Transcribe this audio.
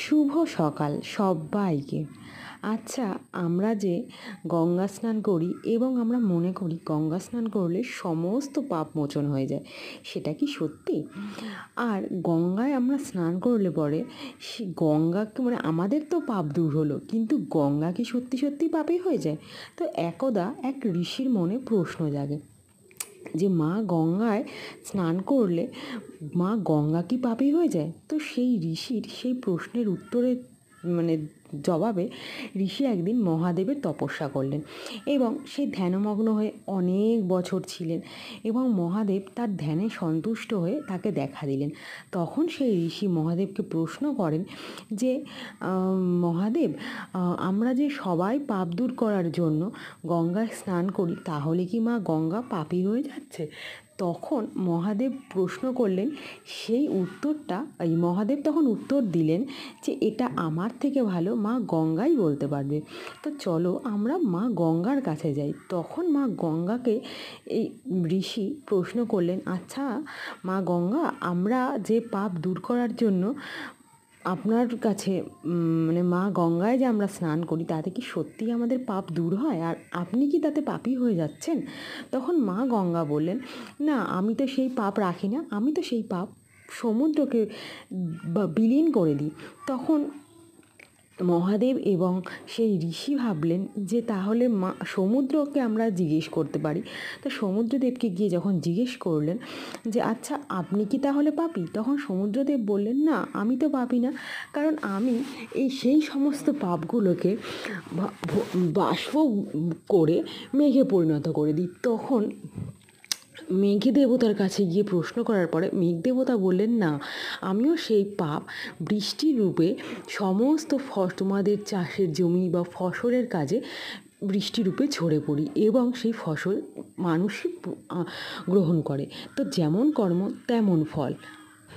শুভ সকাল সব্বাইকে। আচ্ছা, আমরা যে গঙ্গা স্নান করি এবং আমরা মনে করি গঙ্গা স্নান করলে সমস্ত পাপ মোচন হয়ে যায়, সেটা কি সত্যি? আর গঙ্গায় আমরা স্নান করলে পরে সে গঙ্গাকে আমাদের তো পাপ দূর হলো, কিন্তু গঙ্গা কি সত্যি সত্যি পাপী হয়ে যায়? তো একদা এক ঋষির মনে প্রশ্ন জাগে যে মা গঙ্গায় স্নান করলে মা গঙ্গা কি পাপী হয়ে যায়? তো সেই ঋষির সেই প্রশ্নের উত্তরে মানে জবাবে ঋষি একদিন মহাদেবের তপস্যা করলেন এবং সেই ধ্যানমগ্ন হয়ে অনেক বছর ছিলেন এবং মহাদেব তার ধ্যানে সন্তুষ্ট হয়ে তাকে দেখা দিলেন। তখন সেই ঋষি মহাদেবকে প্রশ্ন করেন যে মহাদেব, আমরা যে সবাই পাপ দূর করার জন্য গঙ্গায় স্নান করি, তাহলে কি মা গঙ্গা পাপী হয়ে যাচ্ছে? তখন মহাদেব প্রশ্ন করলেন, সেই উত্তরটা এই মহাদেব তখন উত্তর দিলেন যে এটা আমার থেকে ভালো মা গঙ্গাই বলতে পারবে। তো চলো আমরা মা গঙ্গার কাছে যাই। তখন মা গঙ্গাকে এই ঋষি প্রশ্ন করলেন, আচ্ছা মা গঙ্গা, আমরা যে পাপ দূর করার জন্য আপনার কাছে মা গঙ্গায় যে আমরা স্নান করি, তাতে কি সত্যিই আমাদের পাপ দূর হয়? আর আপনি কি তাতে পাপী হয়ে যাচ্ছেন? তখন মা গঙ্গা বললেন, না, আমি তো সেই পাপ রাখি না, আমি তো সেই পাপ সমুদ্রকে বিলীন করে দিই। তখন মহাদেব এবং সেই ঋষি ভাবলেন যে তাহলে সমুদ্রকে আমরা জিজ্ঞেস করতে পারি। তো সমুদ্রদেবকে গিয়ে যখন জিজ্ঞেস করলেন যে আচ্ছা আপনি কি তাহলে পাপী? তখন সমুদ্রদেব বললেন, না, আমি তো পাপী না, কারণ আমি সেই সমস্ত পাপগুলোকে বাষ্প করে মেঘে পরিণত করে দিই। তখন মেঘ দেবতার কাছে গিয়ে প্রশ্ন করার পরে মেঘ দেবতা বললেন, না, আমিও সেই পাপ বৃষ্টির রূপে সমস্ত তোমাদের চাষের জমি বা ফসলের কাজে বৃষ্টিরূপে ঝরে পড়ি এবং সেই ফসল মানুষই গ্রহণ করে। তো যেমন কর্ম তেমন ফল।